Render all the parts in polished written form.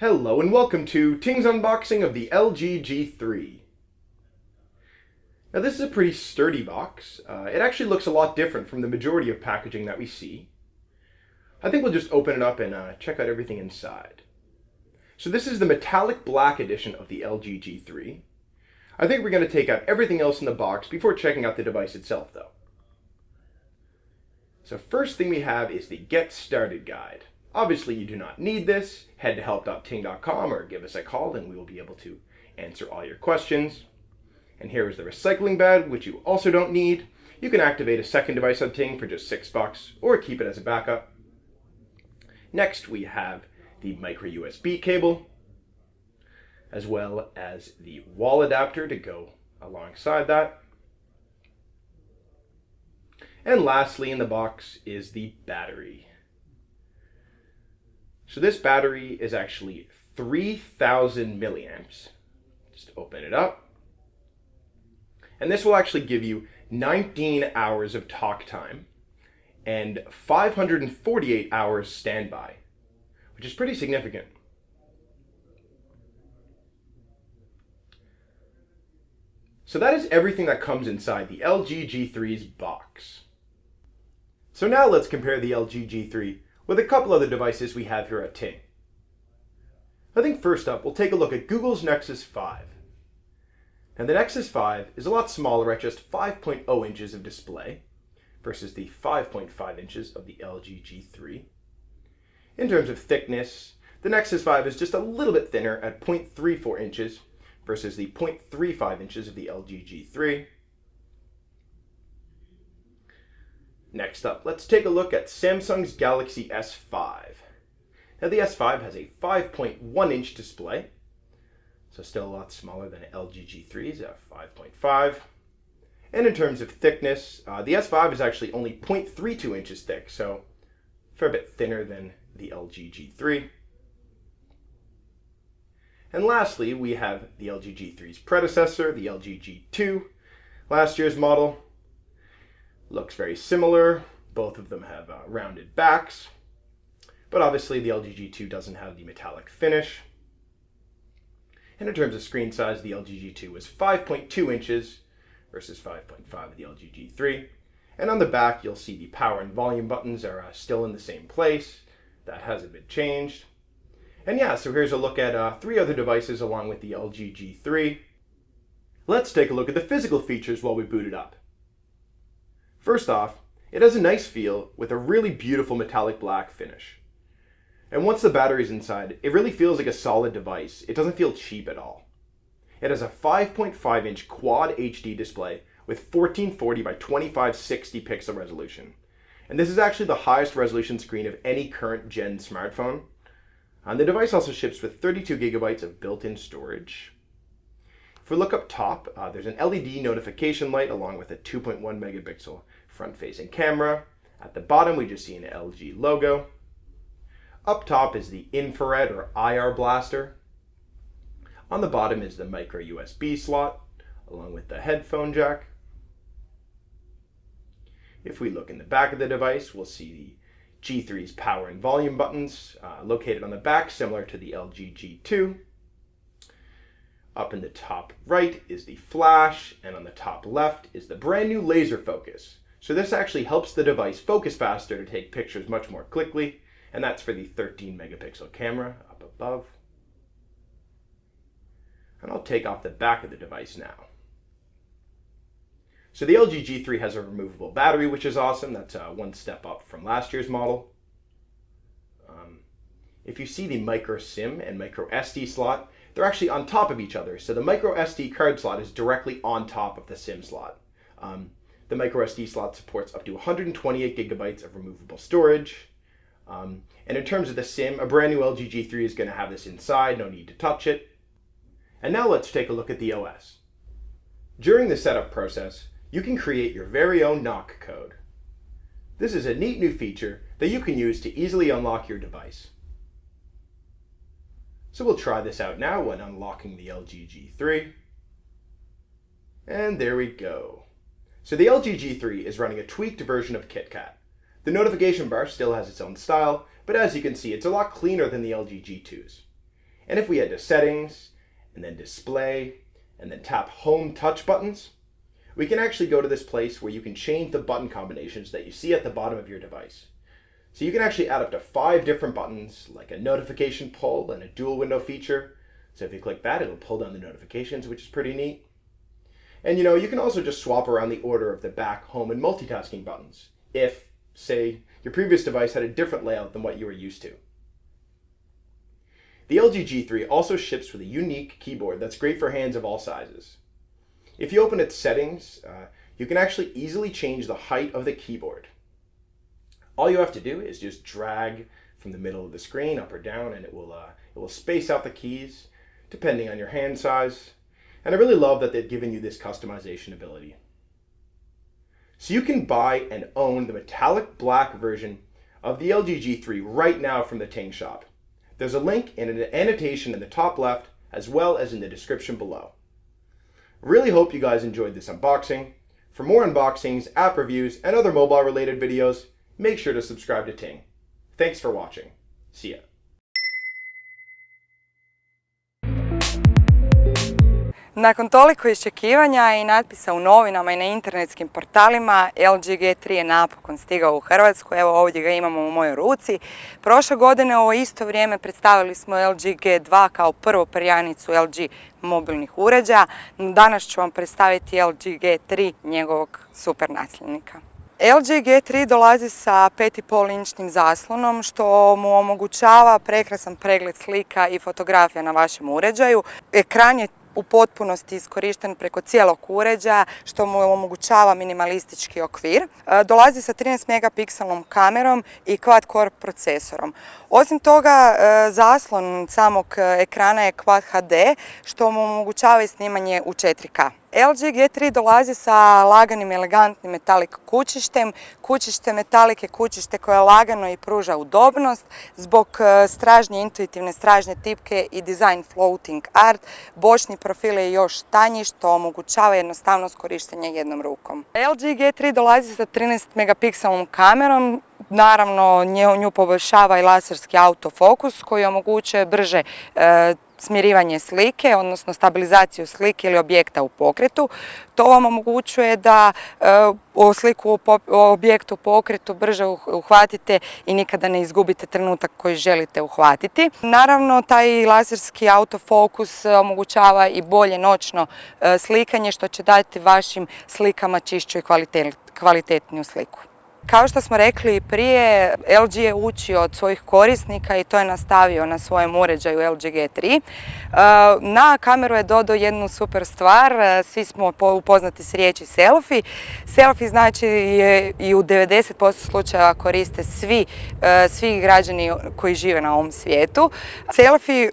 Hello and welcome to Ting's unboxing of the LG G3. Now this is a pretty sturdy box. It actually looks a lot different from the majority of packaging that we see. I think we'll just open it up and check out everything inside. So this is the metallic black edition of the LG G3. I think we're going to take out everything else in the box before checking out the device itself though. So first thing we have is the Get Started Guide. Obviously you do not need this. Head to help.ting.com or give us a call and we will be able to answer all your questions. And here is the recycling bag, which you also don't need. You can activate a second device on Ting for just $6 or keep it as a backup. Next we have the micro USB cable, as well as the wall adapter to go alongside that. And lastly in the box is the battery. So this battery is actually 3,000 milliamps. Just open it up. And this will actually give you 19 hours of talk time and 548 hours standby, which is pretty significant. So that is everything that comes inside the LG G3's box. So now let's compare the LG G3 with a couple other devices we have here at Ting. I think first up, we'll take a look at Google's Nexus 5. Now the Nexus 5 is a lot smaller at just 5.0 inches of display versus the 5.5 inches of the LG G3. In terms of thickness, the Nexus 5 is just a little bit thinner at 0.34 inches versus the 0.35 inches of the LG G3. Next up, let's take a look at Samsung's Galaxy S5. Now the S5 has a 5.1 inch display, so still a lot smaller than LG G3's at 5.5. And in terms of thickness, the S5 is actually only 0.32 inches thick, so a fair bit thinner than the LG G3. And lastly, we have the LG G3's predecessor, the LG G2, last year's model. Looks very similar. Both of them have rounded backs, but obviously the LG G2 doesn't have the metallic finish. And in terms of screen size, the LG G2 was 5.2 inches versus 5.5 of the LG G3. And on the back, you'll see the power and volume buttons are still in the same place. That hasn't been changed. And yeah, so here's a look at three other devices along with the LG G3. Let's take a look at the physical features while we boot it up. First off, it has a nice feel with a really beautiful metallic black finish. And once the battery's inside, it really feels like a solid device. It doesn't feel cheap at all. It has a 5.5 inch quad HD display with 1440 by 2560 pixel resolution. And this is actually the highest resolution screen of any current gen smartphone. And the device also ships with 32 gigabytes of built-in storage. If we look up top, there's an LED notification light along with a 2.1 megapixel front-facing camera. At the bottom, we just see an LG logo. Up top is the infrared or IR blaster. On the bottom is the micro USB slot, along with the headphone jack. If we look in the back of the device, we'll see the G3's power and volume buttons located on the back, similar to the LG G2. Up in the top right is the flash, and on the top left is the brand new laser focus. So this actually helps the device focus faster to take pictures much more quickly, and that's for the 13 megapixel camera up above. And I'll take off the back of the device now. So the LG G3 has a removable battery, which is awesome. That's one step up from last year's model. If you see the micro SIM and micro SD slot, they're actually on top of each other. So the micro SD card slot is directly on top of the SIM slot. The micro SD slot supports up to 128 gigabytes of removable storage. And in terms of the SIM, a brand new LG G3 is going to have this inside, no need to touch it. And now let's take a look at the OS. During the setup process, you can create your very own knock code. This is a neat new feature that you can use to easily unlock your device. So we'll try this out now when unlocking the LG G3. And there we go. So the LG G3 is running a tweaked version of KitKat. The notification bar still has its own style, but as you can see, it's a lot cleaner than the LG G2's. And if we head to Settings, and then Display, and then tap Home Touch buttons, we can actually go to this place where you can change the button combinations that you see at the bottom of your device. So you can actually add up to 5 different buttons, like a notification pull and a dual window feature. So if you click that, it'll pull down the notifications, which is pretty neat. And you can also just swap around the order of the back, home, and multitasking buttons if, say, your previous device had a different layout than what you were used to. The LG G3 also ships with a unique keyboard that's great for hands of all sizes. If you open its settings, you can actually easily change the height of the keyboard. All you have to do is just drag from the middle of the screen up or down, and it will space out the keys depending on your hand size. And I really love that they've given you this customization ability. So you can buy and own the metallic black version of the LG G3 right now from the Ting shop. There's a link and an annotation in the top left as well as in the description below. Really hope you guys enjoyed this unboxing. For more unboxings, app reviews, and other mobile related videos, make sure to subscribe to Ting. Thanks for watching. See ya. Nakon toliko iščekivanja i natpisa u novinama i na internetskim portalima, LG G3 je napokon stigao u Hrvatsku. Evo ovdje ga imamo u mojoj ruci. Prošle godine u ovo isto vrijeme predstavili smo LG G2 kao prvu perjanicu LG mobilnih uređaja. Danas ću vam predstaviti LG G3, njegovog super nasljednika. LG G3 dolazi sa 5,5-inčnim zaslonom što mu omogućava prekrasan pregled slika i fotografija na vašem uređaju. Ekran je u potpunosti iskorišten preko cijelog uređaja što mu omogućava minimalistički okvir. Dolazi sa 13 megapikselnom kamerom i quad-core procesorom. Osim toga, zaslon samog ekrana je Quad HD što mu omogućava i snimanje u 4K. LG G3 dolazi sa laganim, elegantnim metalik kućištem. Kućište metalike, kućište koje lagano i pruža udobnost. Zbog stražnje, intuitivne stražnje tipke i design floating art, bočni profil je još tanji što omogućava jednostavnost korištenja jednom rukom. LG G3 dolazi sa 13 megapikselnom kamerom. Naravno, nju poboljšava i laserski autofokus koji omogućuje brže smirivanje slike, odnosno stabilizaciju slike ili objekta u pokretu. To vam omogućuje da sliku u objektu u pokretu brže uhvatite i nikada ne izgubite trenutak koji želite uhvatiti. Naravno, taj laserski autofokus omogućava i bolje noćno slikanje što će dati vašim slikama čišću i kvalitetniju sliku. Kao što smo rekli i prije, LG je učio od svojih korisnika i to je nastavio na svojem uređaju LG G3. Na kameru je dodao jednu super stvar, svi smo upoznati s riječi selfie. Selfie znači i u 90% slučajeva koriste svi građani koji žive na ovom svijetu. Selfie,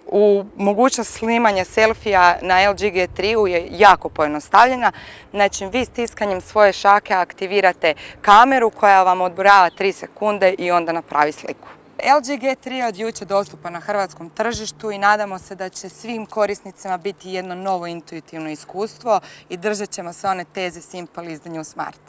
mogućnost snimanja selfija na LG G3 je jako pojednostavljena. Znači, vi stiskanjem svoje šake aktivirate kameru koja vam odbrojava 3 sekunde i onda napravi sliku. LG G3 je od jučer dostupan na hrvatskom tržištu i nadamo se da će svim korisnicima biti jedno novo intuitivno iskustvo i držat ćemo se one teze Simple is the new smart.